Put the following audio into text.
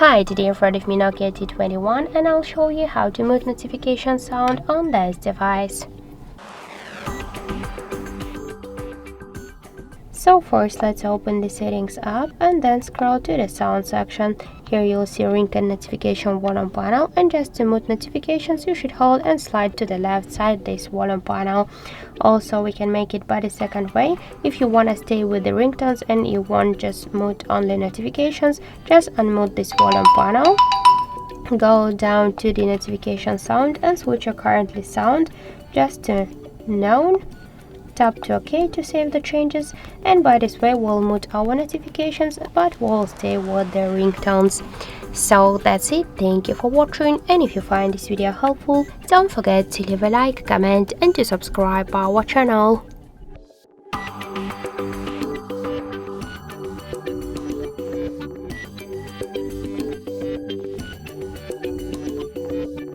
Hi, today in front of me Nokia T21 and I'll show you how to mute notification sound on this device. So first let's open the settings app and then scroll to the sound section. Here you'll see ringtone notification volume panel, and just to mute notifications you should hold and slide to the left side this volume panel. Also we can make it by the second way. If you want to stay with the ringtones and you want just mute only notifications, just unmute this volume panel. Go down to the notification sound and switch your currently sound just to known. Tap to OK to save the changes, and by this way we'll mute our notifications but we'll stay with the ringtones. So that's it, thank you for watching, and if you find this video helpful, don't forget to leave a like, comment and to subscribe our channel.